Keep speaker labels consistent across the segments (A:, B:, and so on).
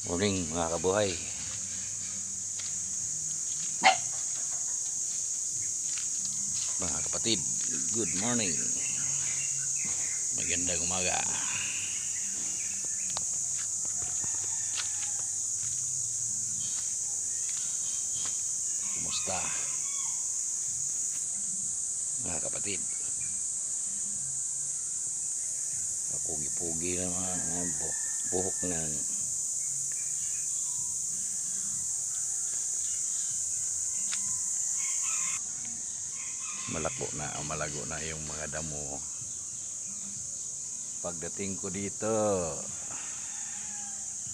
A: Morning mga kabuhay. Mga kapatid, good morning. Magandang umaga. Kumusta mga kapatid? Pugi-pugi na mga buhok ng malago na yung mga damo. Pagdating ko dito,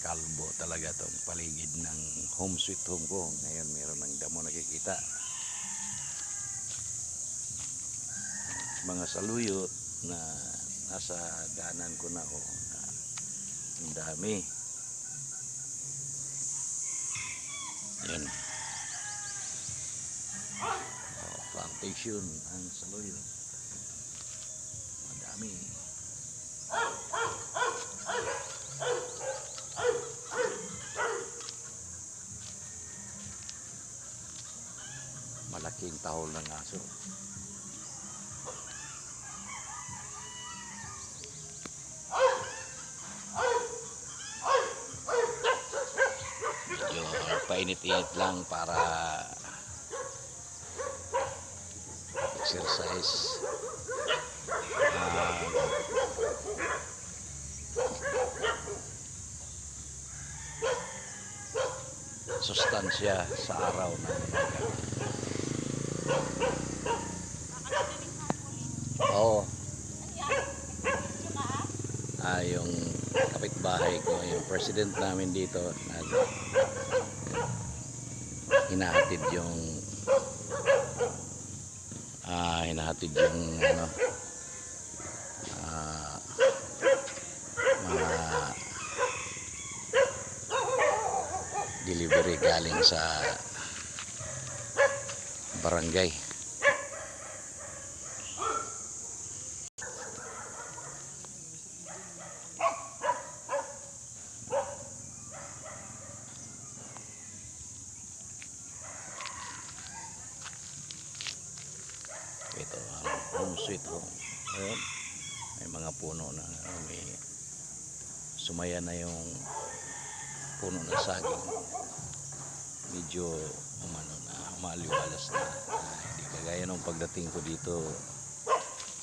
A: kalbo talaga tong paligid ng home sweet home ko. Ngayon meron ng damo nakikita. Mga saluyot na nasa daanan ko na na ang dami. Yan. Plantation ang saluyot. Madami. Malaking tahol ng aso. Medyo painit-init lang para exercise. Sustansya sa araw ng umaga. Oo. Yung kapitbahay ko, yung president namin dito, hinahatid yung mga delivery galing sa barangay. Ito ang home sweet home. Ayun, may mga puno na may sumaya na yung puno na saging. Medyo umaliwalas na. Hindi kagaya nung pagdating ko dito,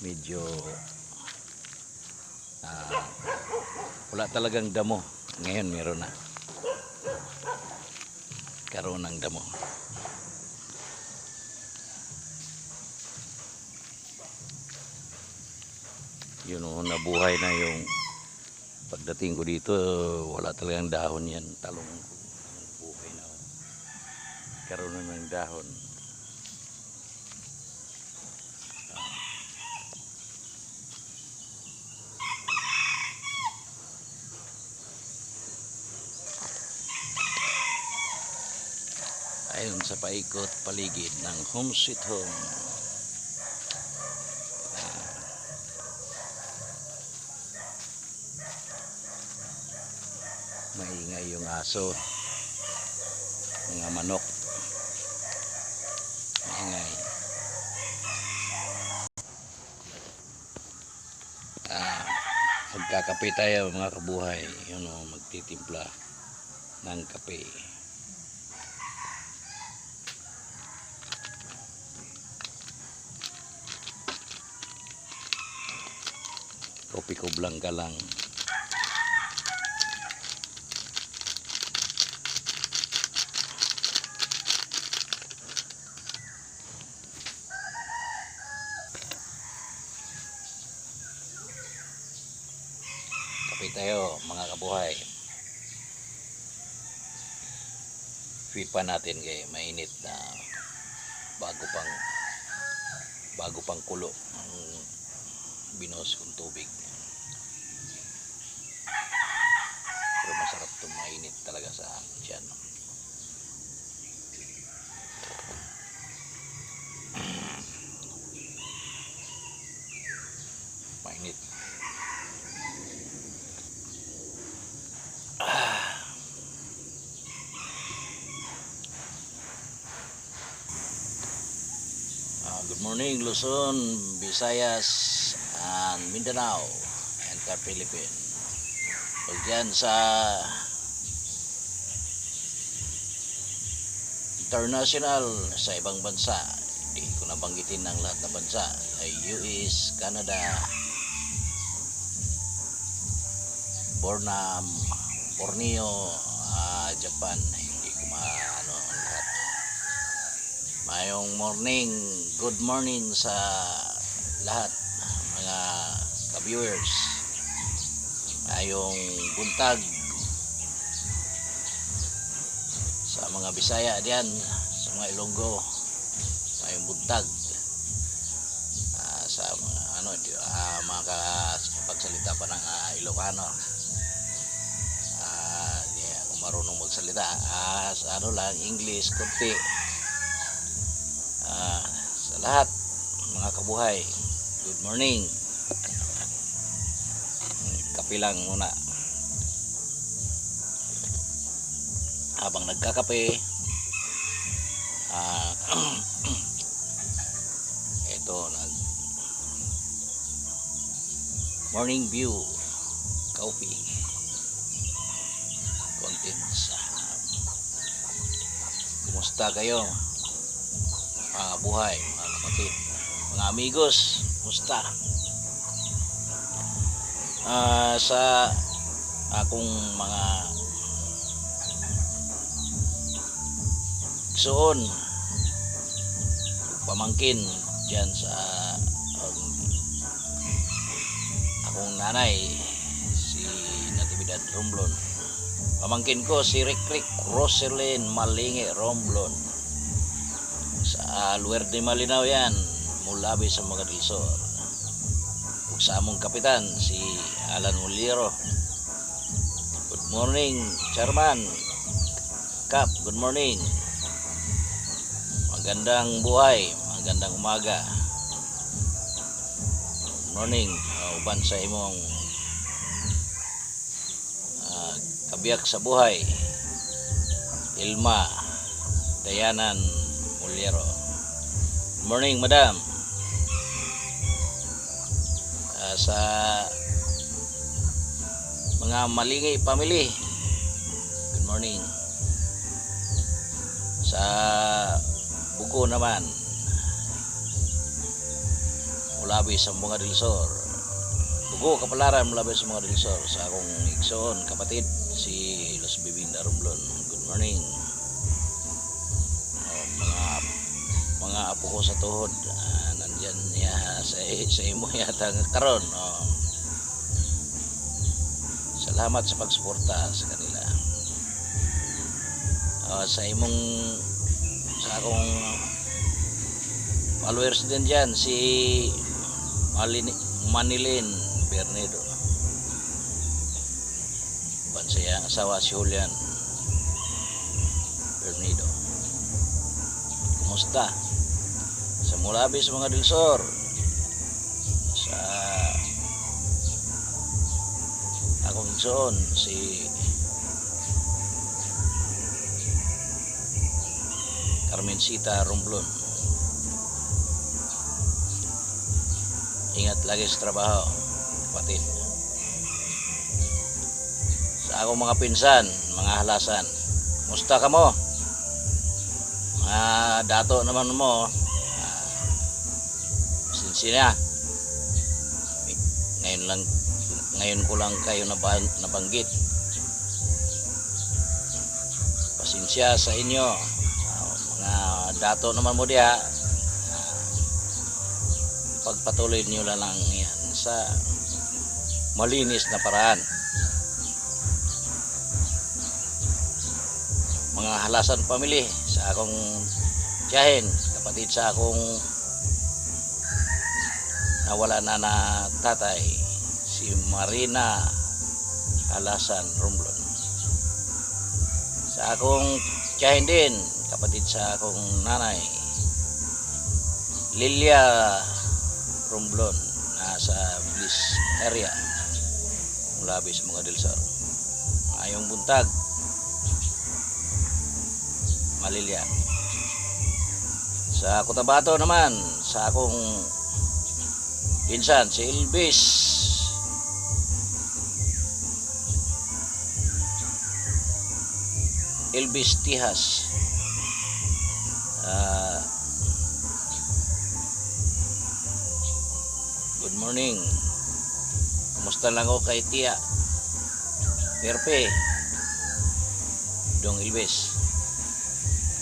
A: medyo wala talagang damo. Ngayon meron na. Karoon ng damo. Yun nabuhay na yung pagdating ko dito, wala talagang dahon yan. Talong buhay na. Karoon na ng dahon. Ayon sa paikot paligid ng home sweet home. Maingay yung aso, mga manok, maingay. Magkakape tayo mga kabuhay. Yun magtitimpla ng kape. Kopi ko blanca lang. Kape tayo mga kabuhay. Pipa natin kay mainit na bago pang kulo ang binos kong tubig. Pero masarap itong mainit talaga sa tiyan. Mainit. morning Luzon, Visayas, and Mindanao, and Philippines. Pag dyan sa international, sa ibang bansa, hindi ko nabanggitin ng lahat na bansa, ay US, Canada, Borneo, Japan, hindi ko maano ang lahat. Mayong morning, good morning sa lahat mga ka-viewers. Mayong buntag sa mga Bisaya diyan, sa mga Ilonggo. Mayong buntag sa mga mga pagsalita pa ng Ilocano. Hindi ako marunong magsalita. Lang English konti. Sa lahat mga kabuhay, good morning. Kape lang muna. Habang nagkakape, ito morning view coffee contents. Kumusta kayo mga buhay, mga kapatid, mga amigos, kumusta? Sa akong mga igsoon, pamangkin dyan sa akong nanay, si Natividad Romblon. Pamangkin ko si Rick Roselyn Malinge Romblon, sa lugar de Malinaw yan, Mulabi sa mga Dilsor. Ug sa among kapitan si Alan Muliro. Good morning Chairman Kap, good morning. Magandang buhay, magandang umaga. Good morning uban sa imong kabiyak sa buhay, Ilma Dayanan Muliro. Good morning madam. Sa mga Malingi family, good morning. Sa Bugo naman, Mulabi sa mga Dilsor, Bugo Kapalaran, Mulabi sa mga Dilsor. Sa akong igsoon kapatid si Los Bibinda Romblon, good morning. Mga apo ko sa tuhod, nandyan niya sa imo yata karon. Salamat sa pagsuporta sa kanila. Sa akong followers din dyan, si Manilin Bernedo, bansaya asawa si Julian Bernedo. Kumusta? Sa Mulabi sa mga Dilsor, sa akong igsoon si Carmencita Romblon. Ingat lagi sa trabaho, kapatid. Sa akong mga pinsan, mga halasan, kumusta ka mo? Mga dato naman mo, sinsina. Ngayon ko lang kayo nabanggit. Pasensya sa inyo. Mga dato naman mo diya, pagpatuloy niyo lang yan sa malinis na paraan. Mga halasan family, sa akong tiyahin, kapatid sa akong nawala na tatay, si Marina Halasan Romblon. Sa akong tiyahin din, kapatid sa akong nanay, Lilia Romblon, nasa Bliss area, Mulabi sa mga Dilsor. Ayong buntag, Malilya. Sa Cotabato naman, sa akong pinsan si Elvis Tihas. Good morning. Kumusta lang ako kay Tia Perpe Dong Elvis.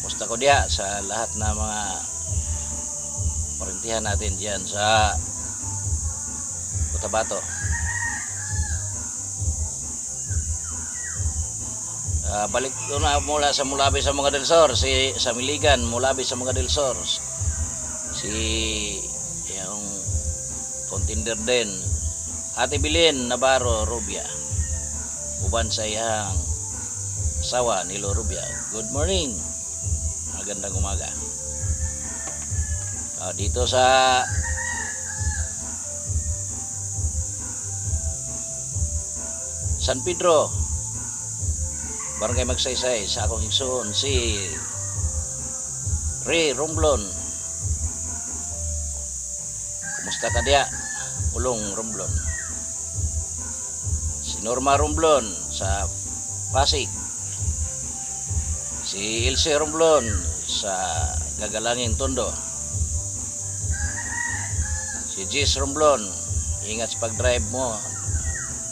A: Kumusta ko diya sa lahat na mga parintihan natin diyan sa Cotabato. Balik ko na mula sa Mulabi sa mga Del Sur, si sa Miligan, Mulabi sa mga Del Sur. Si yung contender din, Ate Bilin Navarro Rubia. Uban sa iyang asawa ni Lo Rubia. Good morning. Magandang umaga. Dito sa San Pedro, Barangay Magsaysay, sa akong igsoon si Ray Romblon. Kumusta ka diya? Ulong Romblon. Si Norma Romblon sa Pasig. Si Ilse Romblon sa Gagalangin Tondo. Si Jis Romblon, ingat sa pag-drive mo,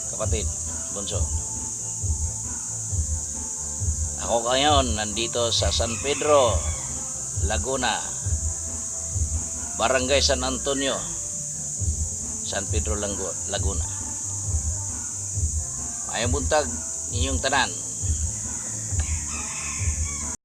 A: kapatid, bunso. Ako ngayon nandito sa San Pedro, Laguna, Barangay San Antonio, San Pedro, Laguna. Mayong buntag inyong tanan.